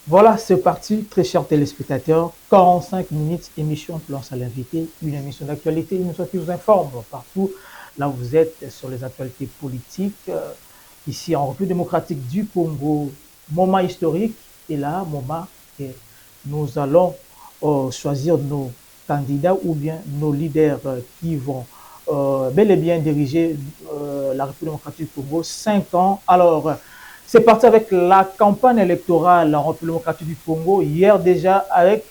Voilà, c'est parti, très chers téléspectateurs. 45 minutes, émission Place à l'invité, une émission d'actualité, une émission qui vous informe partout là où vous êtes sur les actualités politiques. Ici, en République démocratique du Congo, moment historique et là, moment que nous allons choisir nos candidats ou bien nos leaders qui vont bel et bien diriger la République démocratique du Congo 5 ans. Alors, c'est parti avec la campagne électorale en République démocratique du Congo, hier déjà avec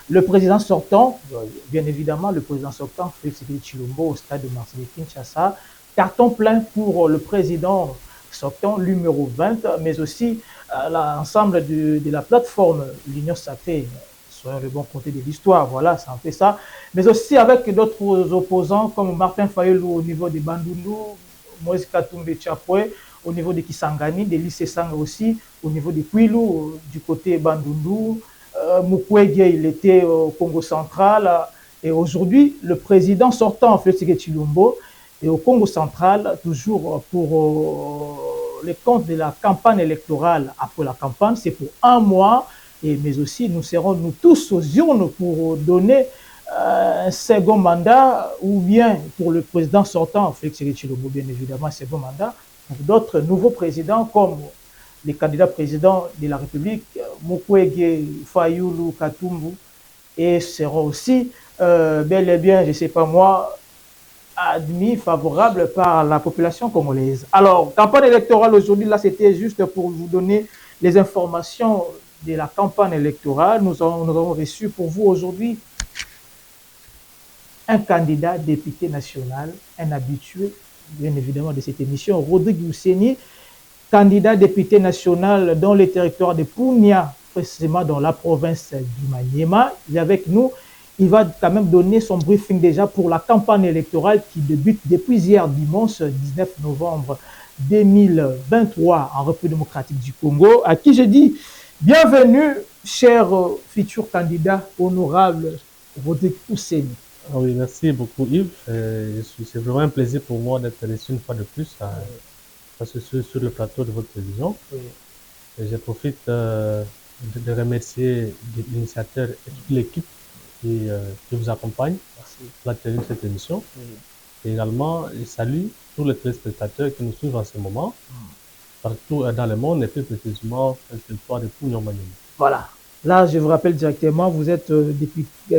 le président sortant, bien évidemment le président sortant, Félix Chilombo au stade de Marseille Kinshasa. Carton plein pour le président sortant, numéro 20, mais aussi l'ensemble de la plateforme l'Union sacrée, soyons le bon côté de l'histoire, voilà, ça en fait ça. Mais aussi avec d'autres opposants comme Martin Fayulu au niveau de Bandundu, Moïse Katumbe Tchapoué, au niveau de Kisangani, de lycée Sang aussi, au niveau de Kwilu, du côté Bandundu. Mukwege, il était au Congo central. Et aujourd'hui, le président sortant, Félix Chilombo, est au Congo central, toujours pour les comptes de la campagne électorale. Après la campagne, c'est pour un mois, mais aussi nous serons nous tous aux urnes pour donner un second mandat, ou bien pour le président sortant, Félix Chilombo, bien évidemment, un second mandat, d'autres nouveaux présidents comme les candidats présidents de la République, Mukwege, Fayulu, Katumbu, et seront aussi bel et bien, je ne sais pas moi, admis, favorables par la population congolaise. Alors, campagne électorale aujourd'hui, là, c'était juste pour vous donner les informations de la campagne électorale. Nous avons reçu pour vous aujourd'hui un candidat député national, un habitué, bien évidemment, de cette émission, Rodrigue Ousseni, candidat député national dans le territoire de Punia, précisément dans la province du Maniema. Il est avec nous. Il va quand même donner son briefing déjà pour la campagne électorale qui débute depuis hier dimanche 19 novembre 2023 en République démocratique du Congo, à qui je dis bienvenue, cher futur candidat honorable Rodrigue Ousseni. Ah oui, merci beaucoup Yves. C'est vraiment un plaisir pour moi d'être reçu une fois de plus sur le plateau de votre télévision. Oui. Et je profite de remercier l'initiateur et toute l'équipe qui vous accompagne pour la tenue de cette émission. Oui. Et également, je salue tous les téléspectateurs qui nous suivent en ce moment, partout dans le monde, et plus précisément sur le territoire de Pugno-Maniema. Voilà. Là, je vous rappelle directement, vous êtes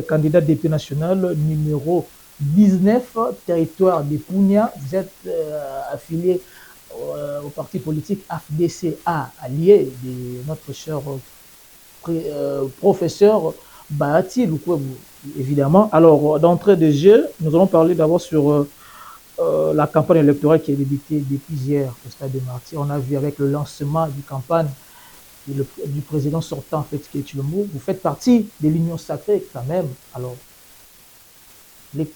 candidat député national numéro 19, territoire de Punia. Vous êtes affilié au parti politique AFDCA, allié de notre cher professeur Bahati Lukwebo, évidemment. Alors, d'entrée de jeu, nous allons parler d'abord sur la campagne électorale qui a débuté depuis hier au stade de Martyrs. On a vu avec le lancement du campagne du président sortant, Félix Chilombo. Vous faites partie de l'Union sacrée quand même. Alors,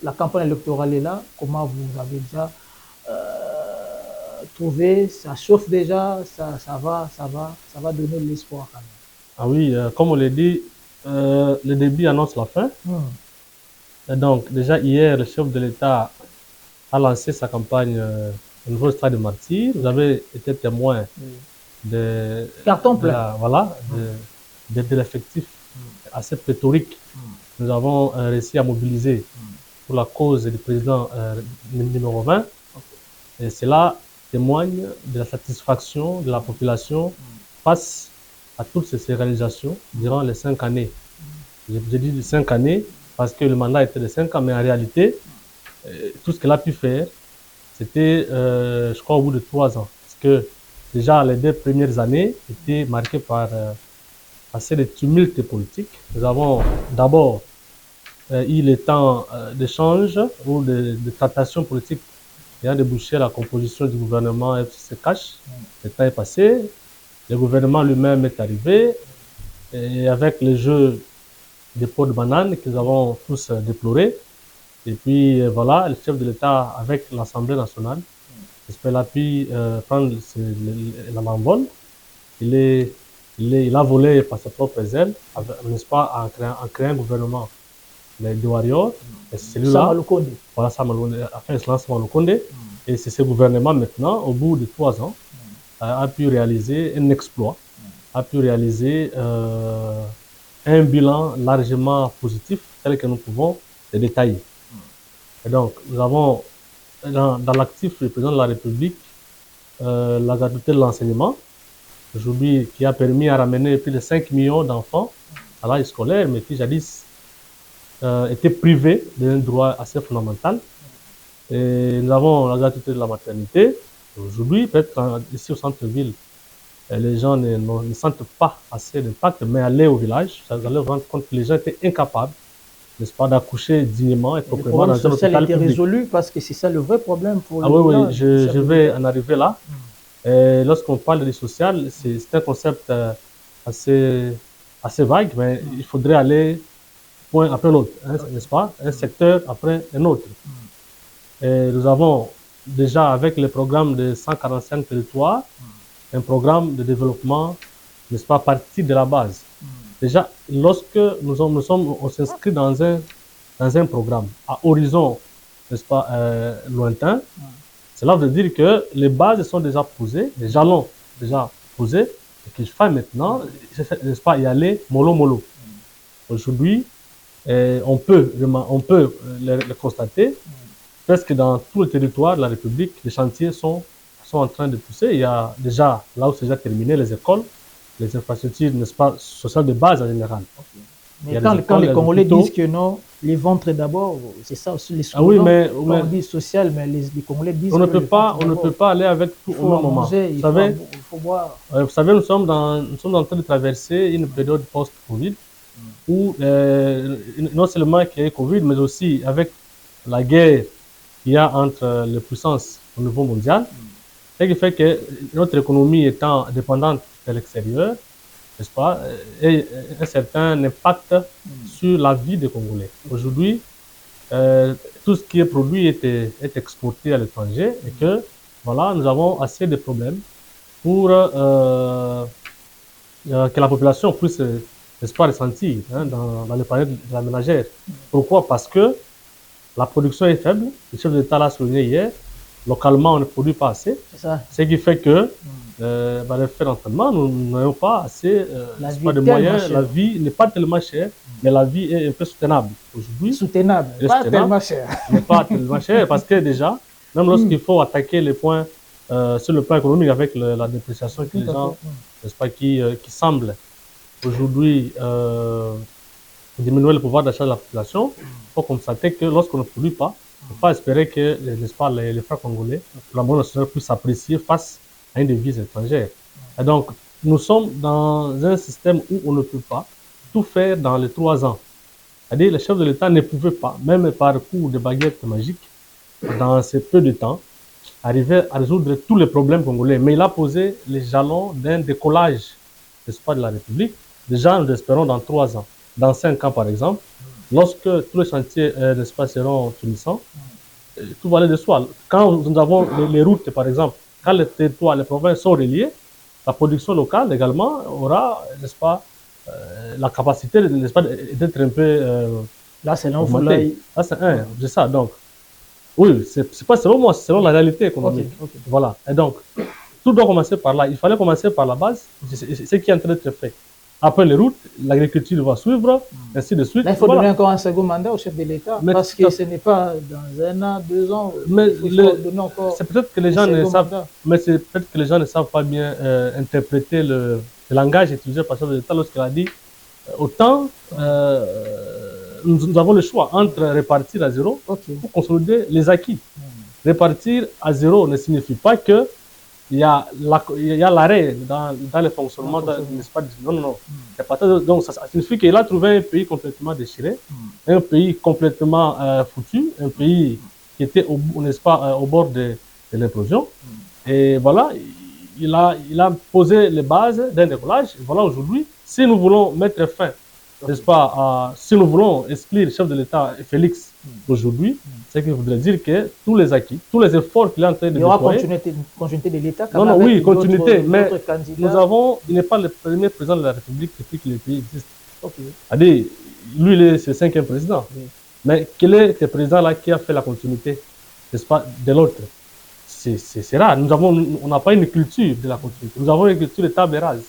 la campagne électorale est là. Comment vous avez déjà trouvé? Ça chauffe déjà, ça va donner de l'espoir quand même. Ah oui, comme on l'a dit, le début annonce la fin. Et donc, déjà hier, le chef de l'État a lancé sa campagne au niveau du stade de Martyrs. Vous avez été témoin de l'effectif assez pléthorique. Nous avons réussi à mobiliser pour la cause du président numéro 20. Et cela témoigne de la satisfaction de la population face à toutes ces réalisations durant les 5 années. Je dis 5 années parce que le mandat était de 5 ans, mais en réalité, tout ce qu'elle a pu faire, c'était, je crois, au bout de 3 ans. Parce que déjà, les 2 premières années étaient marquées par assez de tumultes politiques. Nous avons d'abord eu le temps d'échange ou de tractation politique ayant débouché la composition du gouvernement FCC Cash. Le temps est passé, le gouvernement lui-même est arrivé, et avec le jeu des pots de banane que nous avons tous déploré. Et puis voilà, le chef de l'État avec l'Assemblée nationale, j'espère qu'il a pu prendre la manvole. Il a volé par ses propres ailes, n'est-ce pas, en créant un gouvernement de warriors. Et c'est celui-là, voilà, enfin, Samalukonde. Et c'est ce gouvernement maintenant, au bout de 3 ans, a pu réaliser un exploit. a pu réaliser un bilan largement positif, tel que nous pouvons le détailler. Et donc, nous avons dans l'actif du président de la République la gratuité de l'enseignement, aujourd'hui qui a permis à ramener plus de 5 millions d'enfants à l'âge scolaire, mais qui jadis étaient privés d'un droit assez fondamental. Et nous avons la gratuité de la maternité. Aujourd'hui, peut-être ici au centre-ville, les gens ne sentent pas assez d'impact, mais aller au village, vous allez vous rendre compte que les gens étaient incapables, n'est-ce pas, d'accoucher dignement et proprement dans un hôpital public. Le problème social était résolu parce que c'est ça le vrai problème pour les gens. Oui, je vais en arriver là. Lorsqu'on parle de social, c'est un concept assez vague, mais il faudrait aller point après l'autre, n'est-ce pas, un secteur après un autre. Et nous avons déjà, avec le programme de 145 territoires, un programme de développement, n'est-ce pas, parti de la base. Déjà, lorsque on s'inscrit dans un programme à horizon, n'est-ce pas, lointain, cela veut dire que les bases sont déjà posées, les jalons déjà posés, et qu'il faut maintenant, n'est-ce pas, y aller mollo mollo. Aujourd'hui, on peut le constater, presque dans tout le territoire de la République, les chantiers sont en train de pousser. Il y a déjà, là où c'est déjà terminé, les écoles, les infrastructures, n'est-ce pas, sociales de base en général. Okay. Mais quand les Congolais disent que non, les ventres d'abord, c'est ça aussi les slogans. Ah oui, mais on dit social, mais les Congolais disent on ne peut pas aller avec tout au même moment. Il faut boire. Vous savez, nous sommes en train de traverser une période post-Covid où non seulement il y a eu Covid, mais aussi avec la guerre qu'il y a entre les puissances au niveau mondial, ce qui fait que notre économie étant dépendante de l'extérieur, n'est-ce pas, et un certain impact sur la vie des Congolais. Aujourd'hui, tout ce qui est produit est exporté à l'étranger et que, voilà, nous avons assez de problèmes pour que la population puisse, n'est-ce pas, ressentir dans les paniers de la ménagère. Pourquoi? Parce que la production est faible, le chef de l'État l'a souligné hier, localement on ne produit pas assez, ce qui fait que dans les faits d'entraînement, nous n'avons pas assez de moyens, la vie n'est pas tellement chère, mais la vie est un peu soutenable aujourd'hui. Soutenable, pas tellement cher. Mais pas tellement cher, parce que déjà, même lorsqu'il faut attaquer les points sur le plan économique avec la dépréciation que les gens, n'est-ce pas, qui semble aujourd'hui diminuer le pouvoir d'achat de la population, il faut constater que lorsqu'on ne produit pas, il ne faut pas espérer que, n'est-ce pas, les francs congolais, la monnaie nationale puisse s'apprécier face à une devise étrangère. Et donc, nous sommes dans un système où on ne peut pas tout faire dans les 3 ans. C'est-à-dire, le chef de l'État ne pouvait pas, même par coup de baguette magique, dans ces peu de temps, arriver à résoudre tous les problèmes congolais. Mais il a posé les jalons d'un décollage, n'est-ce pas, de la République. Déjà, nous espérons dans 3 ans. Dans 5 ans, par exemple, lorsque tous les chantiers, n'est-ce pas, seront finissants, tout va aller de soi. Quand nous avons les routes, par exemple, quand les territoires, les provinces sont reliées, la production locale également aura, n'est-ce pas, la capacité, n'est-ce pas, d'être un peu. Là, c'est là où Là, c'est ça. Donc, oui, c'est pas selon moi, c'est selon la réalité économique. Okay. Voilà. Et donc, tout doit commencer par là. Il fallait commencer par la base, c'est ce qui est en train d'être fait. Après les routes, l'agriculture va suivre, ainsi de suite. Là, il faut donner encore un second mandat au chef de l'État, parce que ce n'est pas dans 1 an, 2 ans. Mais il faut donner encore. C'est peut-être que les gens ne savent, mais c'est peut-être que les gens ne savent pas bien interpréter le langage utilisé par le chef de l'État lorsqu'il a dit autant nous avons le choix entre répartir à zéro ou consolider les acquis. Répartir à zéro ne signifie pas que il y a l'arrêt dans le fonctionnement, n'est-ce pas? Non. Donc, ça signifie qu'il a trouvé un pays complètement déchiré, un pays complètement foutu, un pays qui était, n'est-ce pas, au bord de l'implosion. Et voilà, il a posé les bases d'un décollage. Et voilà, aujourd'hui, si nous voulons mettre fin, n'est-ce pas, si nous voulons exclure le chef de l'État, Félix, aujourd'hui, c'est qu'il voudrait dire que tous les acquis, tous les efforts qu'il est en train de déployer... Il y aura continuité de l'État. Non, oui, continuité, mais il n'est pas le premier président de la République depuis que le pays existe. C'est-à-dire, lui, c'est le 5e président. Mais quel est ce président-là qui a fait la continuité, n'est-ce pas, de l'autre? C'est rare. On n'a pas une culture de la continuité. Nous avons une culture de table rase.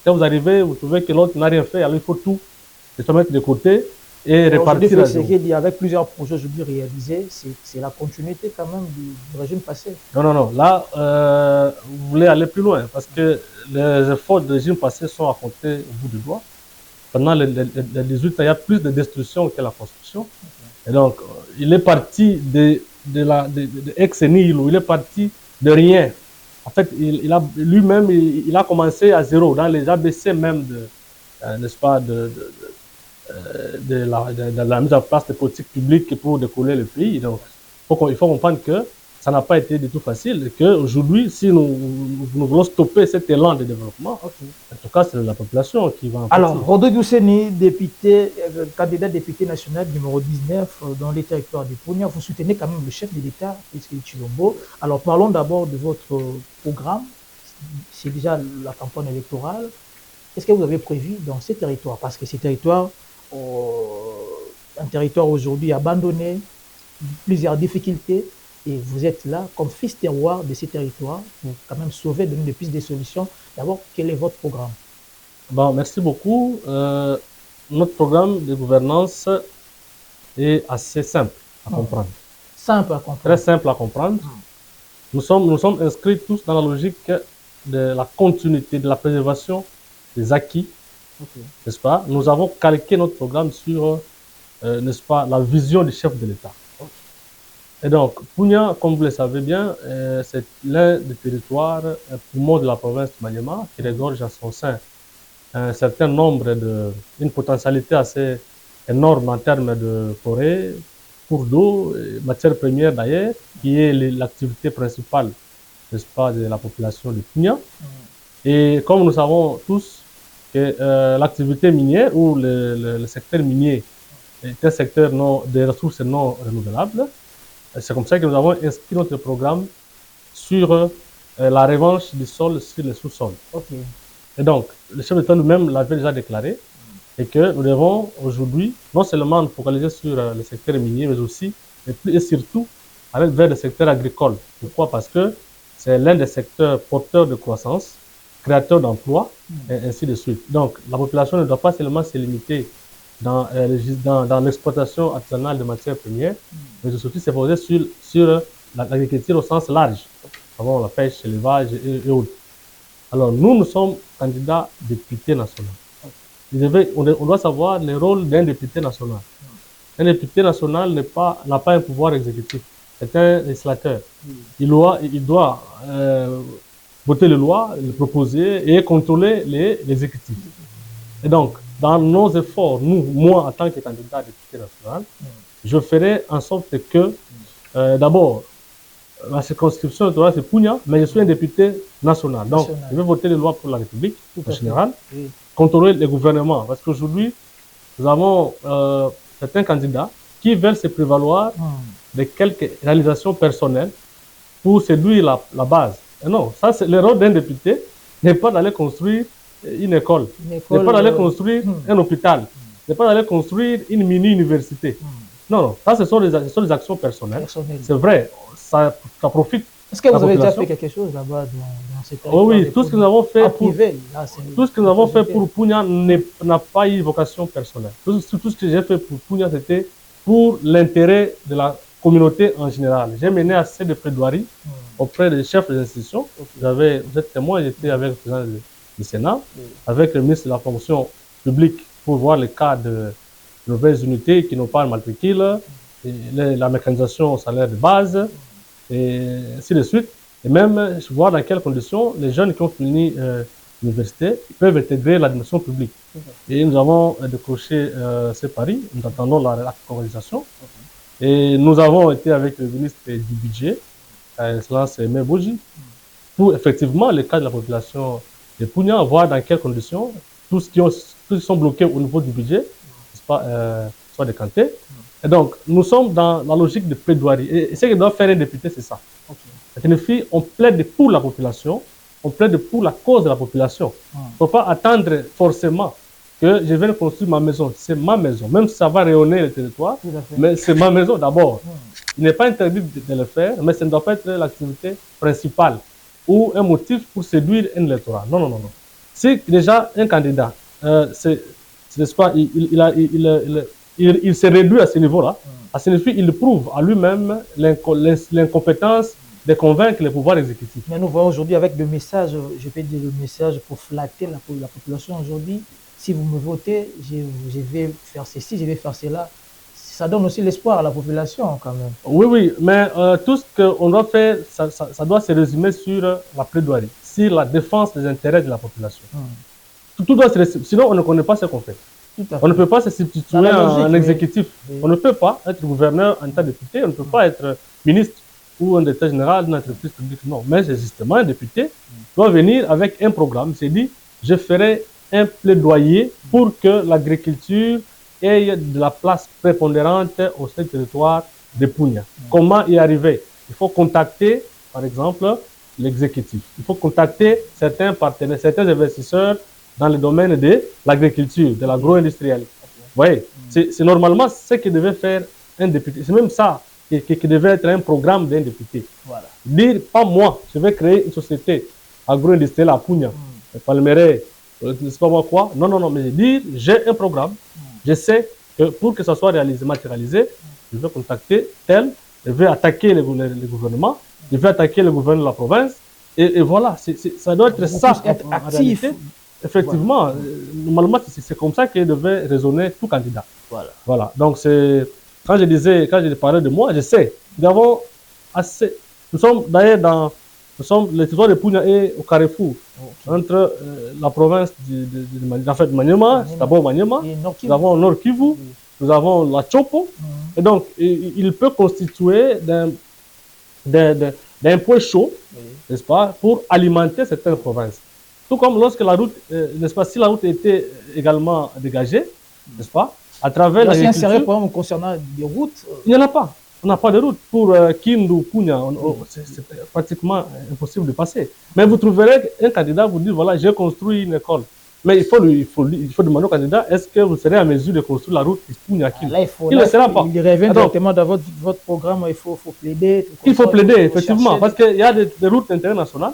Quand vous arrivez, vous trouvez que l'autre n'a rien fait, alors il faut tout se mettre de côté et répartir à zéro. Avec plusieurs projets aujourd'hui réalisés, c'est la continuité quand même du régime passé. Non, non, non. Là, vous voulez aller plus loin parce que les efforts du régime passé sont à compter au bout du doigt. Pendant les 18 ans, il y a plus de destruction que la construction. Okay. Et donc, il est parti de ex nihilo, il est parti de rien. En fait, lui-même, il a commencé à zéro, dans les ABC même n'est-ce pas, de la mise en place des politiques publiques pour décoller le pays. Donc, il faut comprendre que ça n'a pas été du tout facile et qu'aujourd'hui, si nous voulons stopper cet élan de développement, okay, en tout cas, c'est la population qui va en partie. Alors, Rodrigue Ousseni, candidat député national numéro 19 dans les territoires de Punia, vous soutenez quand même le chef de l'État, Félix Tshilombo. Alors, parlons d'abord de votre programme. C'est déjà la campagne électorale. Qu'est-ce que vous avez prévu dans ces territoires? Parce que ces territoires, un territoire aujourd'hui abandonné, plusieurs difficultés, et vous êtes là comme fils terroir de ces territoires pour quand même sauver, donner de plus des solutions. D'abord, quel est votre programme? Bon, merci beaucoup. Notre programme de gouvernance est assez simple à comprendre. Simple à comprendre. Très simple à comprendre. Nous sommes inscrits tous dans la logique de la continuité, de la préservation des acquis, okay, n'est-ce pas? Nous avons calqué notre programme sur, n'est-ce pas, la vision du chef de l'État. Okay. Et donc, Punia, comme vous le savez bien, c'est l'un des territoires poumons de la province de Maniema qui regorge à son sein un certain nombre une potentialité assez énorme en termes de forêt, cours d'eau, matières premières d'ailleurs, qui est l'activité principale, n'est-ce pas, de la population de Punia. Et comme nous savons tous que l'activité minière ou le secteur minier est un secteur des ressources non renouvelables, c'est comme ça que nous avons inscrit notre programme sur la revanche du sol sur le sous-sol. Okay. Et donc, le chef d'État nous-mêmes l'avait déjà déclaré et que nous devons aujourd'hui non seulement nous focaliser sur le secteur minier, mais aussi et surtout aller vers le secteur agricole. Pourquoi? Parce que c'est l'un des secteurs porteurs de croissance, créateur d'emplois, et ainsi de suite. Donc, la population ne doit pas seulement se limiter dans l'exploitation artisanale de matières premières, mais aussi se poser sur l'agriculture au sens large, avant la pêche, l'élevage et autres. Alors, nous sommes candidats députés nationaux. On doit savoir le rôle d'un député national. Un député national n'a pas un pouvoir exécutif. C'est un législateur. Il doit voter les lois, les proposer et contrôler l'exécutif. Et donc, dans nos efforts, moi, en tant que candidat député national, je ferai en sorte que, d'abord, la circonscription électorale, c'est Punia, mais je suis un député national. Donc, je vais voter les lois pour la République, en général, contrôler les gouvernements. Parce qu'aujourd'hui, nous avons certains candidats qui veulent se prévaloir de quelques réalisations personnelles pour séduire la base. Et non, ça, c'est le rôle d'un député, n'est pas d'aller construire une école, n'est pas d'aller construire un hôpital, n'est pas d'aller construire une mini-université. Non, non, ça, ce sont des actions personnelles. C'est vrai, ça profite. Est-ce que vous avez déjà fait quelque chose là-bas dans cette territoire? Oh oui, tout ce que nous avons fait pour Punia n'a pas eu vocation personnelle. Tout ce que j'ai fait pour Punia, c'était pour l'intérêt de la communauté en général. J'ai mené assez de plaidoiries auprès des chefs des institutions. Vous êtes témoin, j'étais avec le président du Sénat, avec le ministre de la fonction publique pour voir le cas de nouvelles unités qui n'ont pas de matricule, la mécanisation au salaire de base, et ainsi de suite. Et même voir dans quelles conditions les jeunes qui ont fini l'université peuvent intégrer l'administration publique. Et nous avons décroché ce pari, nous attendons la organisation. Et nous avons été avec le ministre du budget, Excellence Mebouji, pour effectivement le cas de la population de Punia, voir dans quelles conditions tous qui sont bloqués au niveau du budget soient décantés. Et donc, nous sommes dans la logique de plaidoirie. Et ce que doit faire un député, c'est ça. Ça signifie on plaide pour la population, on plaide pour la cause de la population. Il ne faut pas attendre forcément que je vienne construire ma maison. C'est ma maison, même si ça va rayonner le territoire, mais c'est ma maison d'abord. Il n'est pas interdit de le faire, mais ça ne doit pas être l'activité principale ou un motif pour séduire un électorat. Non, non, non, non. c'est déjà un candidat, n'est-ce pas, il s'est réduit à ce niveau-là. À ce niveau, il prouve à lui-même l'incompétence de convaincre les pouvoirs exécutifs. Mais nous voyons aujourd'hui avec le message, je peux dire le message pour flatter la population aujourd'hui. Si vous me votez, je vais faire ceci, je vais faire cela. Ça donne aussi l'espoir à la population quand même. Oui, oui, mais tout ce qu'on doit faire, ça doit se résumer sur la plaidoirie, sur la défense des intérêts de la population. Tout doit se résumer, sinon on ne connaît pas ce qu'on fait. On ne peut pas se substituer en exécutif. Oui. On ne peut pas être gouverneur en tant que député, on ne peut pas être ministre ou un directeur général d'une entreprise publique. Non, mais justement, un député doit venir avec un programme. Il s'est dit, je ferai un plaidoyer pour que l'agriculture ait de la place prépondérante au sein du territoire de Punya. Comment y arriver? Il faut contacter, par exemple, l'exécutif. Il faut contacter certains partenaires, certains investisseurs dans le domaine de l'agriculture, de l'agro-industriel. Vous voyez, c'est normalement ce que devait faire un député. C'est même ça qui devait être un programme d'un député. Voilà. Dire, pas moi, je vais créer une société agro-industrielle à Punya, Palmeraie, je ne sais pas moi quoi. Non, non, non, mais dire, j'ai un programme. Je sais que pour que ça soit réalisé, matérialisé, je vais contacter tel, je vais attaquer le gouvernement, je vais attaquer le gouverneur de la province. Et voilà, ça doit être ça. Être actif. Effectivement, voilà. Normalement, c'est comme ça que devait raisonner tout candidat. Voilà. Voilà. Donc, quand je parlais de moi, je sais, nous avons assez. Nous sommes d'ailleurs le territoire de Punya est au carrefour entre la province de Maniema, d'abord Maniema, nous avons Nord Kivu, nous avons la Chopo, et donc il peut constituer d'un point chaud, n'est-ce pas, pour alimenter certaines provinces. Tout comme lorsque la route, n'est-ce pas, si la route était également dégagée, n'est-ce pas, à travers l'agriculture. Il y a un sérieux problème concernant les routes. Il n'y en a pas. On n'a pas de route. Pour Kindu, Punya, c'est pratiquement impossible de passer. Mais vous trouverez un candidat vous dit, voilà, j'ai construit une école. Mais il faut demander au candidat, est-ce que vous serez en mesure de construire la route Punya-Kindu? Il ne sera pas. Il revient directement dans votre programme, il faut plaider. Il faut plaider, effectivement, parce qu'il y a des routes internationales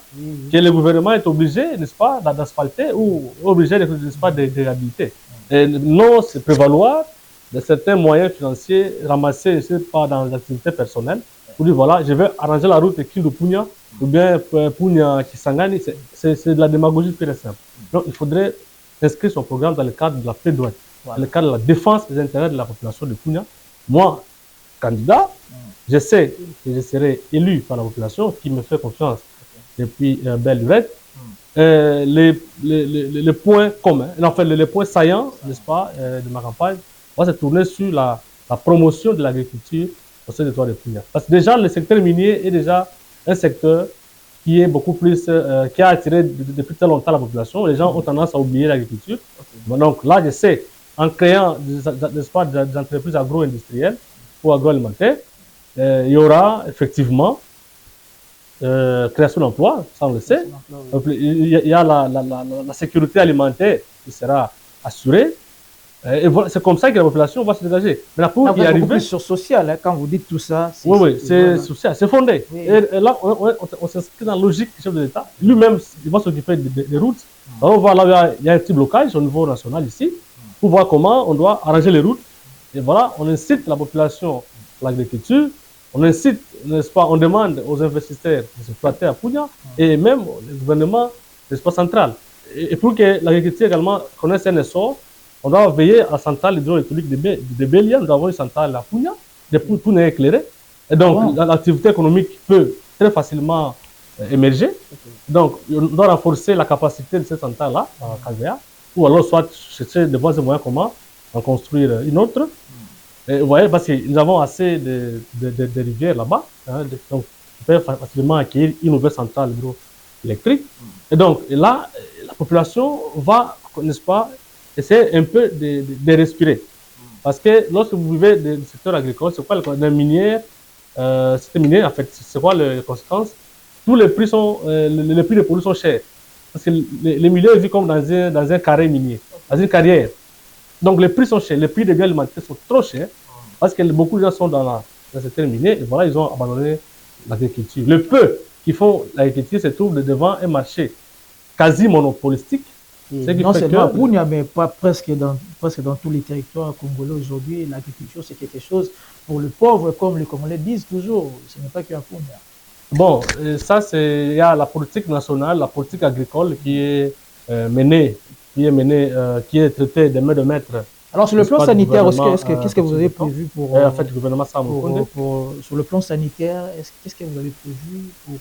que le gouvernement est obligé, n'est-ce pas, d'asphalter ou obligé, n'est-ce pas, de réhabiliter. Et non, c'est prévaloir de certains moyens financiers ramassés, je ne sais pas, dans les activités personnelles, pour dire, voilà, je vais arranger la route Kindu-Punya, ou bien Punya-Kisangani, c'est de la démagogie pure et simple. Donc, il faudrait inscrire son programme dans le cadre de la plaidoirie, dans le cadre de la défense des intérêts de la population de Punya. Moi, candidat, je sais que je serai élu par la population qui me fait confiance depuis belle lurette. Les points communs, enfin les points saillants, n'est-ce pas, de ma campagne, va se tourner sur la promotion de l'agriculture au sein du territoire de Punya. Parce que déjà, le secteur minier est déjà un secteur qui est beaucoup plus, qui a attiré depuis très longtemps la population. Les gens ont tendance à oublier l'agriculture. Donc là, je sais, en créant n'est-ce pas, des entreprises agro-industrielles ou agroalimentaires, il y aura effectivement création d'emplois, ça on le sait. Il y a la sécurité alimentaire qui sera assurée. Et voilà, c'est comme ça que la population va se dégager. Mais pour y arriver, plus sur social, hein, quand vous dites tout ça. Oui, oui, c'est social, c'est fondé. Oui. Et là, on s'inscrit dans la logique du chef de l'État. Lui-même, il va s'occuper des routes. Alors, on va là, il y a un petit blocage au niveau national ici, pour voir comment on doit arranger les routes. Et voilà, on incite la population à l'agriculture. On incite, n'est-ce pas, on demande aux investisseurs de s'exploiter à Punya et même le gouvernement, n'est-ce pas, central. Et pour que l'agriculture également connaisse un essor, on doit veiller à la centrale hydroélectrique de Bélia. Nous avons une centrale à Punya, Punya éclairée. Et donc, l'activité économique peut très facilement émerger. Donc, on doit renforcer la capacité de cette centrale-là, à Kazea, ou alors soit chercher de bons moyens comment en construire une autre. Et vous voyez, parce que nous avons assez de rivières là-bas, hein, donc on peut facilement acquérir une nouvelle centrale hydroélectrique. Et donc, là, la population va, n'est-ce pas, essayer un peu de respirer. Parce que lorsque vous vivez du secteur agricole, c'est quoi le minier, en fait, c'est quoi les conséquences? Tous les prix les prix des produits sont chers. Parce que les miniers vivent comme dans un carré minier, dans une carrière. Donc les prix sont chers, les prix des biens alimentaires sont trop chers, parce que beaucoup de gens sont dans le secteur minier, et voilà, ils ont abandonné l'agriculture. Le peu qui font l'agriculture se trouve devant un marché quasi monopolistique, Et non seulement à Punya, mais pas presque dans tous les territoires congolais aujourd'hui, l'agriculture c'est quelque chose pour le pauvre, comme les Congolais disent toujours. Ce n'est pas qu'à Punya. Bon, ça, il y a la politique nationale, la politique agricole qui est menée, qui est traitée de main de maître. Alors, sur le plan sanitaire, qu'est-ce que vous avez prévu pour... en fait, le gouvernement sur le plan sanitaire, qu'est-ce que vous avez prévu pour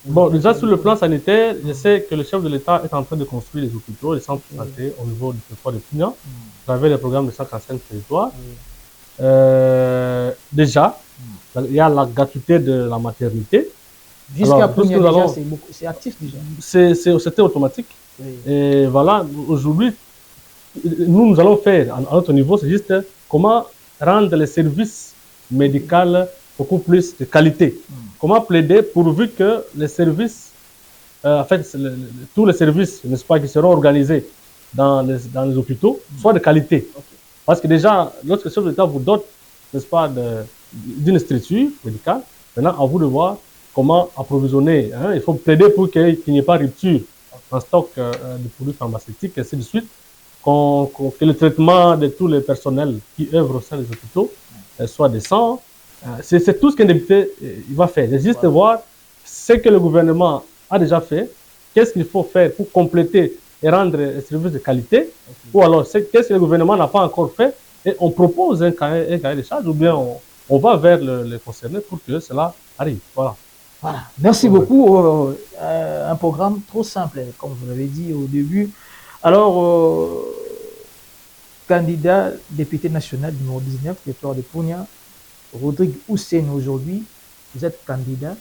bon, déjà, sur le plan sanitaire, je sais que le chef de l'État est en train de construire les hôpitaux, les centres de santé au niveau du territoire de Punya, à travers les programmes de 145 territoires. Déjà, il y a la gratuité de la maternité. Jusqu'à Punya, c'est actif déjà. C'était automatique. Oui. Et voilà, aujourd'hui, nous allons faire à notre niveau, c'est juste comment rendre les services médicaux beaucoup plus de qualité. Comment plaider pourvu que les services, en fait, tous les services, n'est-ce pas, qui seront organisés dans les hôpitaux soient de qualité. Parce que déjà, lorsque le chef de l'État vous dote, n'est-ce pas, d'une structure médicale, maintenant, à vous de voir comment approvisionner. Hein. Il faut plaider pour qu'il n'y ait pas de rupture en stock de produits pharmaceutiques, et ainsi de suite. Que le traitement de tous les personnels qui œuvrent au sein des hôpitaux soit décent. C'est tout ce qu'un député il va faire. C'est juste voir ce que le gouvernement a déjà fait, qu'est-ce qu'il faut faire pour compléter et rendre les services de qualité, ou alors qu'est-ce que le gouvernement n'a pas encore fait, et on propose un cahier de charges, ou bien on va vers les concernés pour que cela arrive. Voilà. Voilà. Merci beaucoup. Un programme trop simple, comme vous l'avez dit au début. Alors, candidat député national numéro 19, territoire de Punya, Rodrigue Hussein aujourd'hui, vous êtes candidat.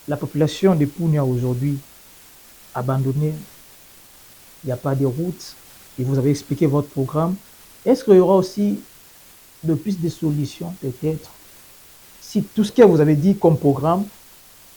La population de Punya aujourd'hui, abandonnée, il n'y a pas de route, et vous avez expliqué votre programme. Est-ce qu'il y aura aussi de plus de solutions, peut-être? Si tout ce que vous avez dit comme programme,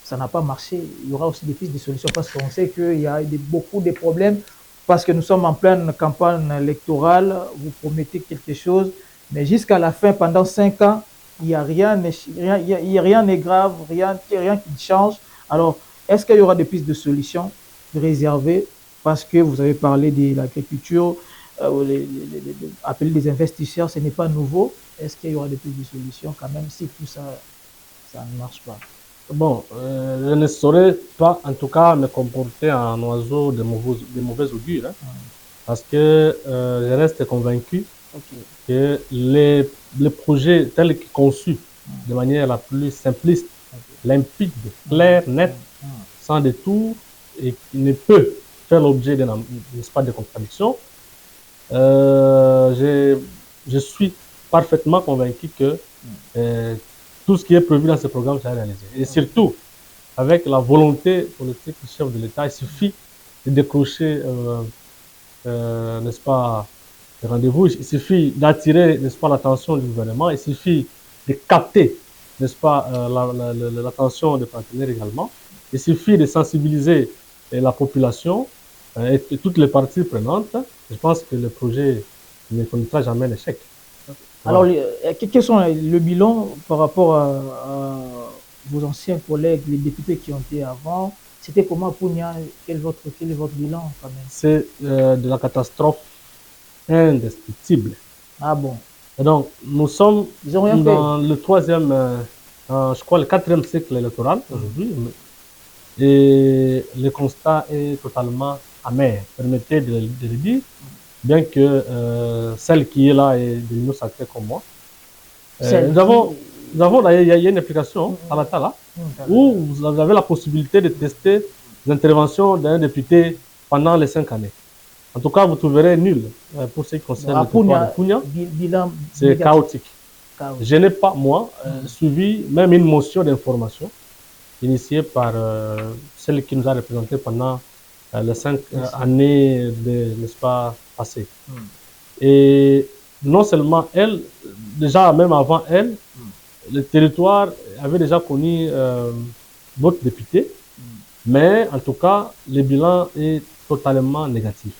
ça n'a pas marché, il y aura aussi des pistes de solutions, parce qu'on sait qu'il y a beaucoup de problèmes, parce que nous sommes en pleine campagne électorale, vous promettez quelque chose, mais jusqu'à la fin, pendant 5 ans, il n'y a rien n'est grave, rien qui change. Alors, est-ce qu'il y aura des pistes de solutions réservées, parce que vous avez parlé de l'agriculture, appeler des investisseurs, ce n'est pas nouveau. Est-ce qu'il y aura des pistes de solutions quand même, si tout ça, ça ne marche pas? Bon, je ne saurais pas, en tout cas, me comporter en oiseau de mauvais augure, hein, parce que je reste convaincu que les projets tels qu'ils conçus de manière la plus simpliste, limpide, claire, nette, sans détour, et qui ne peut faire l'objet d'un espace de contradiction, je suis parfaitement convaincu que tout ce qui est prévu dans ce programme sera réalisé. Et surtout, avec la volonté politique du chef de l'État, il suffit de décrocher, n'est-ce pas, le rendez-vous, il suffit d'attirer, n'est-ce pas, l'attention du gouvernement, il suffit de capter, n'est-ce pas, l'attention des partenaires également, il suffit de sensibiliser la population et toutes les parties prenantes. Je pense que le projet ne connaîtra jamais l'échec. Alors, quels sont le bilan par rapport à vos anciens collègues, les députés qui ont été avant? C'était comment Punya? Quel est votre bilan quand même? C'est de la catastrophe indescriptible. Ah bon? Et donc, nous sommes dans le troisième, je crois le 4e cycle électoral aujourd'hui. Et le constat est totalement amer. Permettez de le dire. Bien que celle qui est là est de l'Union sacrée comme moi. Nous avons il y a une application à la Tala où vous avez la possibilité de tester les interventions d'un député pendant les 5 années. En tout cas, vous trouverez nul pour ce qui concerne le territoire de Punya. C'est chaotique. Je n'ai pas, moi, suivi même une motion d'information initiée par celle qui nous a représenté pendant les 5 années, n'est-ce pas, passées. Et non seulement elle, déjà même avant elle, le territoire avait déjà connu d'autres députés, mais en tout cas, le bilan est totalement négatif.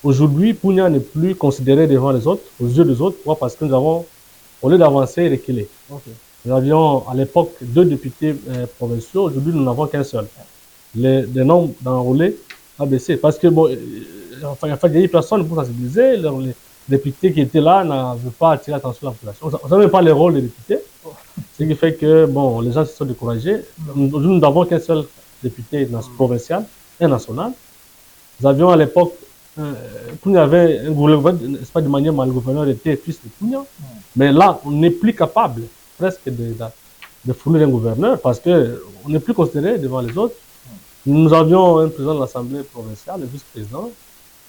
Aujourd'hui, Punya n'est plus considéré devant les autres, aux yeux des autres. Pourquoi? Parce que nous avons, au lieu d'avancer, reculé. Nous avions à l'époque 2 députés provinciaux, aujourd'hui nous n'avons qu'un seul. Le nombre d'enrôlés a baissé. Parce que, bon, enfin, il y a des personnes pour sensibiliser. Les députés qui étaient là n'avaient pas attiré l'attention de la population. On ne savait même pas le rôle des députés. Ce qui fait que, bon, les gens se sont découragés. Nous n'avons qu'un seul député provincial et national. Nous avions à l'époque, Punya avait un gouvernement, n'est-ce pas, de manière, le gouverneur était fils de Punya. Mais là, on n'est plus capable presque de fournir un gouverneur parce qu'on n'est plus considéré devant les autres. Nous avions un président de l'Assemblée provinciale, le vice-président,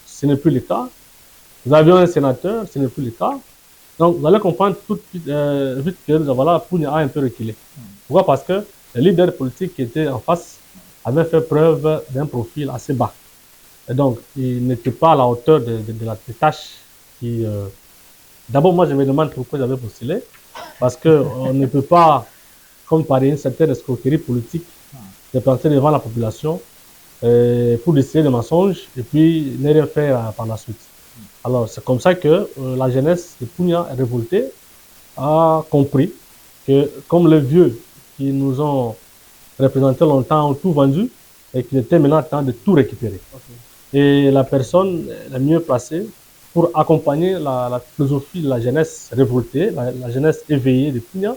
ce n'est plus le cas. Nous avions un sénateur, ce n'est plus le cas. Donc, vous allez comprendre tout de suite que voilà, Punya a un peu reculé. Pourquoi? Parce que les leaders politiques qui étaient en face avaient fait preuve d'un profil assez bas. Et donc, ils n'étaient pas à la hauteur de la tâche qui... D'abord, moi, je me demande pourquoi j'avais postulé. Parce qu'on ne peut pas, comme par une certaine escroquerie politique, se planter devant la population pour décider des mensonges et puis ne rien faire par la suite. Alors, c'est comme ça que la jeunesse de Punya, révoltée, a compris que, comme les vieux qui nous ont représentés longtemps ont tout vendu, et qu'il était maintenant temps de tout récupérer. Et la personne la mieux placée pour accompagner la philosophie de la jeunesse révoltée, la jeunesse éveillée de Punya,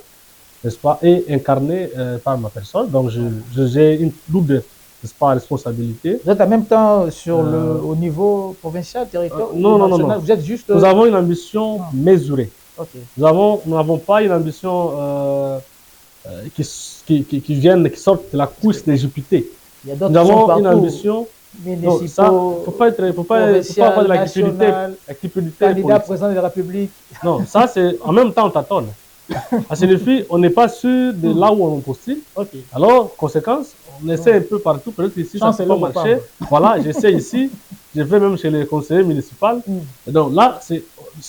n'est-ce pas, et incarnée par ma personne. Donc, j'ai une double, n'est-ce pas, responsabilité. Vous êtes en même temps au niveau provincial, territoire non, national, non, non. Vous êtes juste... Nous avons une ambition mesurée. Okay. Nous n'avons pas une ambition qui sorte de la course des Jupiter. Nous avons une ambition... Non, ça, faut pas avoir de la cupidité. Candidat président de la République. Non, ça c'est en même temps on tâtonne. Ça signifie on n'est pas sûr de là où on postule. Okay. Alors, conséquence, on essaie un peu partout. Peut-être ici ça peut pas marcher. Voilà, j'essaie ici. Je vais même chez les conseillers municipaux. Et donc là, c'est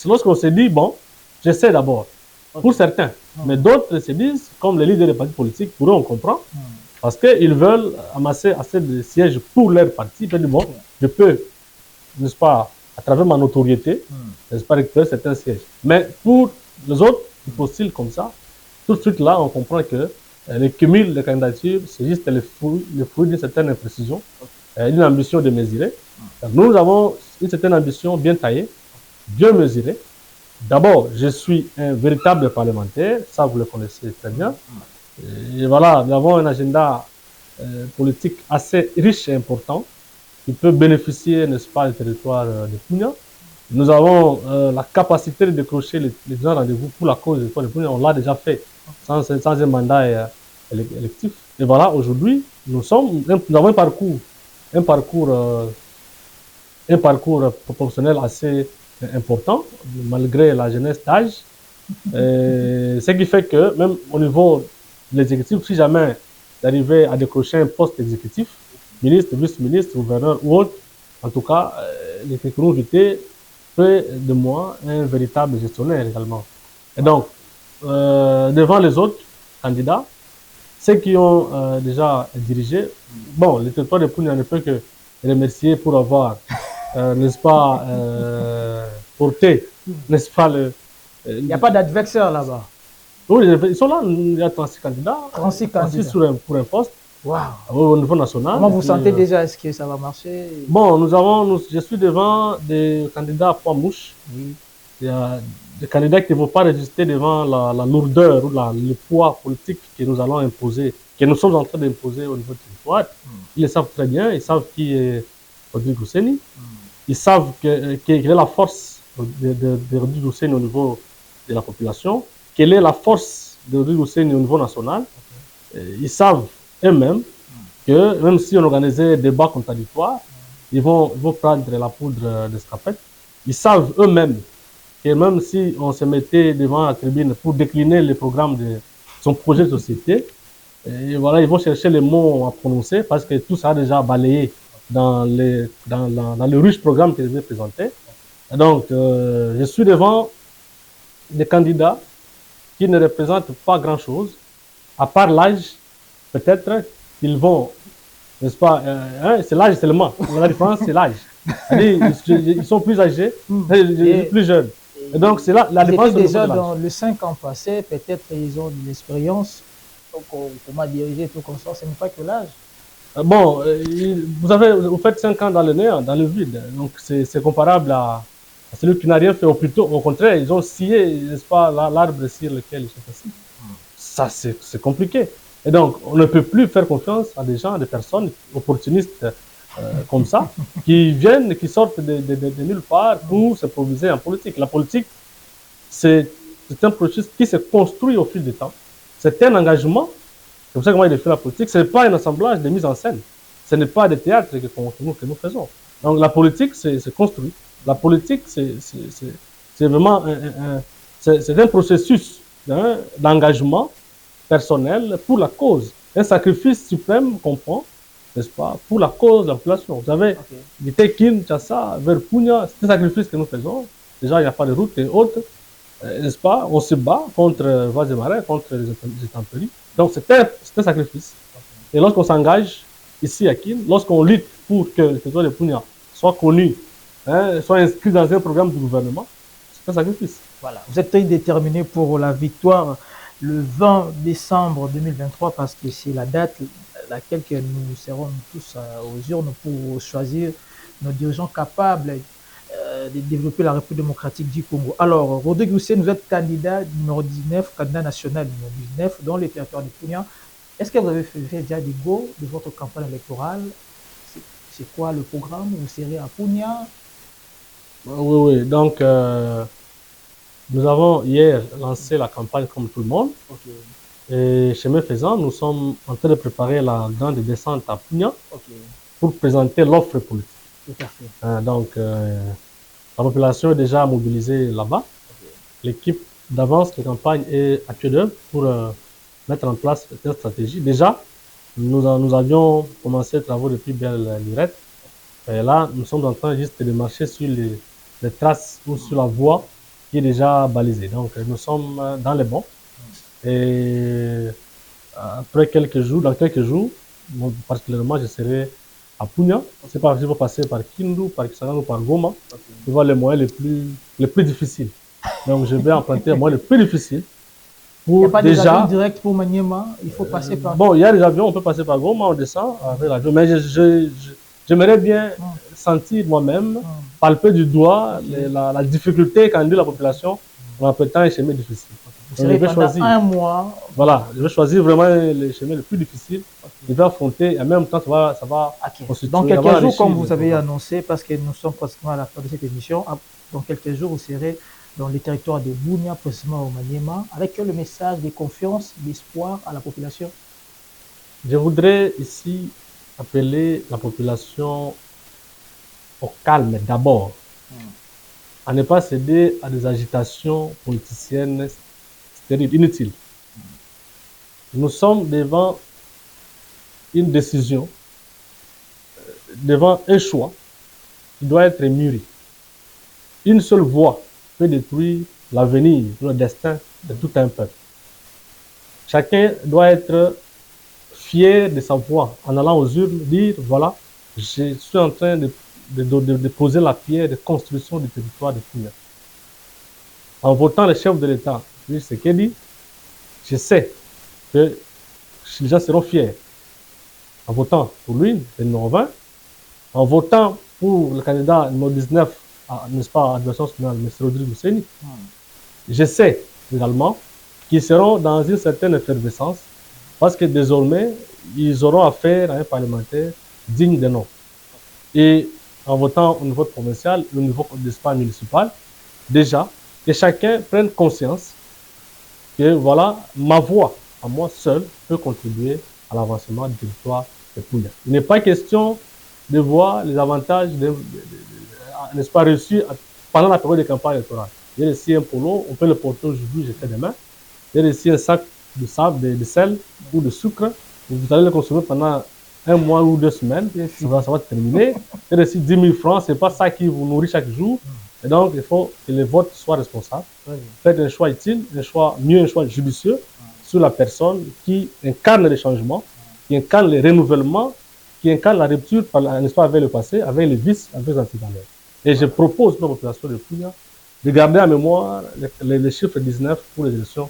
lorsqu'on se dit bon, j'essaie d'abord. Pour certains, mais d'autres se disent, comme les leaders des partis politiques, pour eux on comprend. Parce qu'ils veulent amasser assez de sièges pour leur parti. Ils disent, bon, je peux, n'est-ce pas, à travers ma notoriété, n'est-ce pas, récupérer certains sièges. Mais pour les autres, qui postulent comme ça, tout de suite là, on comprend que le cumul de candidatures, c'est juste le fruit d'une certaine imprécision, d'une ambition démesurée. Nous avons une certaine ambition bien taillée, bien mesurée. D'abord, je suis un véritable parlementaire, ça vous le connaissez très bien. Et voilà, nous avons un agenda politique assez riche et important qui peut bénéficier, n'est-ce pas, du territoire de Punya. Nous avons la capacité de décrocher les grands rendez-vous pour la cause de Punya. On l'a déjà fait sans un mandat électif. Et voilà, aujourd'hui, nous avons un parcours proportionnel assez important, malgré la jeunesse d'âge. Ce qui fait que, même au niveau l'exécutif, si jamais d'arriver à décrocher un poste exécutif, ministre, vice-ministre, gouverneur ou autre, en tout cas, les technologies fait de moi un véritable gestionnaire également. Et donc, devant les autres candidats, ceux qui ont déjà dirigé, bon, le territoire de Punya ne peut que remercier pour avoir, n'est-ce pas, porté, n'est-ce pas, il n'y a pas d'adversaire là-bas. Oui, ils sont là, il y a 36 candidats. 36 candidats. Pour un poste. Wow. Au niveau national. Comment vous sentez déjà? Est-ce que ça va marcher? Bon, je suis devant des candidats à poids mouche. Oui. Il y a des candidats qui ne vont pas résister devant la lourdeur ou le poids politique que nous allons imposer, que nous sommes en train d'imposer au niveau du territoire. Ils le savent très bien, ils savent qui est Rodrigue Ousseni. Ils savent quelle est la force de Rodrigue Ousseni au niveau de la population. Quelle est la force de Rodrigue Ousseni au niveau national. Ils savent eux-mêmes que même si on organisait des débats contradictoires, ils vont prendre la poudre d'escapette. Ils savent eux-mêmes que même si on se mettait devant la tribune pour décliner le programme de son projet de société, et voilà, ils vont chercher les mots à prononcer parce que tout ça a déjà balayé dans le riche programme qu'ils avaient présenté. Et donc, je suis devant des candidats qui ne représentent pas grand-chose, à part l'âge, peut-être qu'ils vont, n'est-ce pas, c'est l'âge seulement. La différence, c'est l'âge. Ils sont plus âgés, plus jeunes. Et donc, c'est là la différence. Déjà dans les 5 ans passés, peut-être ils ont de l'expérience, comment diriger tout comme ça, ce n'est pas que l'âge. Bon, vous faites 5 ans dans le néant, dans le vide. Donc, c'est comparable à celui qui n'a rien fait. Ou plutôt, au contraire, ils ont scié, n'est-ce pas, l'arbre sur lequel ils sont assis. Ça, c'est compliqué. Et donc, on ne peut plus faire confiance à des gens, à des personnes opportunistes comme ça, qui viennent, qui sortent de nulle part pour s'improviser en politique. La politique, c'est un processus qui se construit au fil du temps. C'est un engagement. C'est pour ça que moi, j'ai fait la politique. Ce n'est pas un assemblage de mise en scène. Ce n'est pas des théâtres que nous faisons. Donc, la politique, c'est construit. La politique, c'est vraiment c'est un processus d'engagement personnel pour la cause. Un sacrifice suprême qu'on prend, n'est-ce pas, pour la cause de la population. Vous savez, du Kinshasa vers Punya, c'est un sacrifice que nous faisons. Déjà, il n'y a pas de route et autres, n'est-ce pas? On se bat contre voies et marais, contre les intempéries. Donc, c'est un sacrifice. Et lorsqu'on s'engage ici à Kin, lorsqu'on lutte pour que le territoire de Punya soit connu, soit inscrit dans un programme du gouvernement, c'est un sacrifice. Voilà. Vous êtes très déterminé pour la victoire le 20 décembre 2023 parce que c'est la date à laquelle nous serons tous aux urnes pour choisir nos dirigeants capables de développer la République démocratique du Congo. Alors, Rodrigue Hussein, vous êtes candidat numéro 19, candidat national numéro 19 dans les territoires de Punya. Est-ce que vous avez fait déjà des go de votre campagne électorale? C'est quoi le programme? Vous serez à Punya? Oui, oui. Donc, nous avons hier lancé la campagne comme tout le monde. Et chemin faisant, nous sommes en train de préparer la grande descente à Punya pour présenter l'offre politique. Tout à fait. Donc, la population est déjà mobilisée là-bas. L'équipe d'avance de campagne est à pied d'œuvre pour mettre en place cette stratégie. Déjà, nous avions commencé les travaux depuis bien l'IRET. Et là, nous sommes en train juste de marcher sur les traces ou sur la voie qui est déjà balisée. Donc, nous sommes dans les bons. Et après quelques jours, dans quelques jours, particulièrement, je serai à Punya. C'est pas si je vais passer par Kindu, par Kisangani ou par Goma. Je vois les moyens les plus difficiles. Donc, je vais emprunter les moyens les plus difficiles. Il n'y a pas d'avion direct pour Maniema, il faut passer par... Bon, il y a des avions, on peut passer par Goma, on descend avec l'avion. Mais j'aimerais bien sentir moi-même, palper du doigt la difficulté qu'a enduré la population en empruntant un chemin difficile. Vous serez pendant un mois. Voilà, je vais choisir vraiment les chemins les plus difficiles. Je vais affronter et en même temps, ça va constituer. Dans quelques jours, comme vous avez annoncé, parce que nous sommes pratiquement à la fin de cette émission, dans quelques jours, vous serez dans les territoires de Bunia, précisément au Maniema, avec le message de confiance, d'espoir à la population. Je voudrais ici appeler la population au calme d'abord, à ne pas céder à des agitations politiciennes stériles, inutiles. Nous sommes devant une décision, devant un choix qui doit être mûri. Une seule voix peut détruire l'avenir, le destin de tout un peuple. Chacun doit être fier de sa voix en allant aux urnes, dire voilà, je suis en train de poser la pierre de construction du territoire de Punya. En votant le chef de l'État, Tshisekedi, je sais que les gens seront fiers. En votant pour lui, le numéro 20, en votant pour le candidat numéro 19, n'est-ce pas, à l'adversaire nationale, M. Rodrigue Hussein, je sais également qu'ils seront dans une certaine effervescence parce que désormais, ils auront affaire à un parlementaire digne de nom. Et en votant au niveau provincial, au niveau municipal, déjà, que chacun prenne conscience que voilà, ma voix, à moi seul, peut contribuer à l'avancement du territoire de Punya. Il n'est pas question de voir les avantages, n'est-ce pas, reçus pendant la période de campagne électorale. Il y a ici un polo, on peut le porter aujourd'hui, je fais demain. Il y a ici un sac de sable, de sel ou de sucre. Vous allez le consommer pendant un mois ou 2 semaines, ça va terminer. Il y a ici 10 000 francs, ce n'est pas ça qui vous nourrit chaque jour. Et donc, il faut que les votes soient responsables. Faites un choix utile, un choix judicieux sur la personne qui incarne les changements, qui incarne les renouvellements, qui incarne la rupture, n'est-ce pas, avec le passé, avec les vices, avec les antivaleurs. Et je propose à la population de Punya de garder en mémoire les chiffres 19 pour les élections,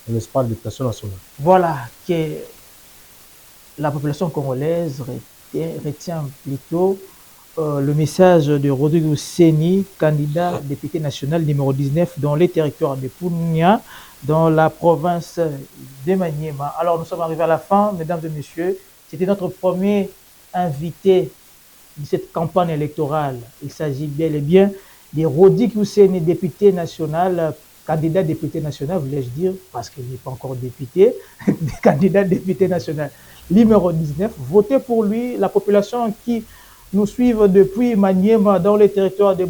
n'est-ce pas, de l'éducation nationale. Voilà, que la population congolaise retient plutôt le message de Rodrigo Seni, candidat député national numéro 19 dans les territoires de Punia, dans la province de Maniema. Alors, nous sommes arrivés à la fin, mesdames et messieurs. C'était notre premier invité de cette campagne électorale. Il s'agit bel et bien de Rodrigo Seni, député national, candidat député national, voulais-je dire, parce qu'il n'est pas encore député, candidat député national numéro 19. Votez pour lui, la population qui nous suivent depuis Maniema dans les territoires de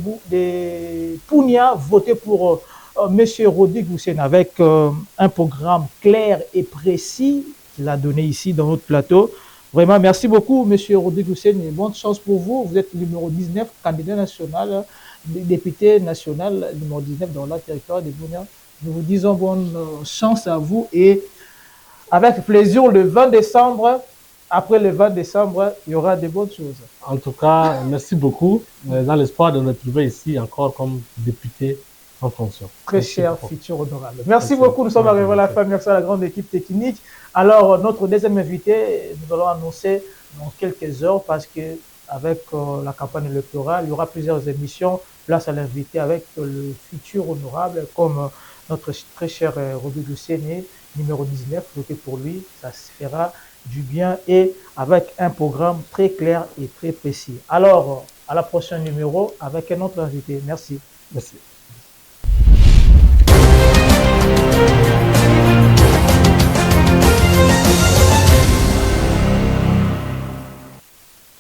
Punia, votez pour M. Rodrigo Seni avec un programme clair et précis qu'il a donné ici dans notre plateau. Vraiment, merci beaucoup, M. Rodrigo Seni. Bonne chance pour vous. Vous êtes numéro 19, candidat national, député national numéro 19 dans le territoire de Punia. Nous vous disons bonne chance à vous et avec plaisir le 20 décembre. Après le 20 décembre, il y aura de bonnes choses. En tout cas, merci beaucoup. Dans l'espoir de nous retrouver ici encore comme député en fonction. Très cher futur honorable. Merci beaucoup. Nous sommes arrivés à la fin. Merci à la grande équipe technique. Alors, notre deuxième invité, nous allons annoncer dans quelques heures parce que avec la campagne électorale, il y aura plusieurs émissions. Place à l'invité avec le futur honorable comme notre très cher Rodrigo Seni, numéro 19. Votez pour lui. Ça se fera du bien et avec un programme très clair et très précis. Alors, à la prochaine numéro avec un autre invité. Merci. Merci.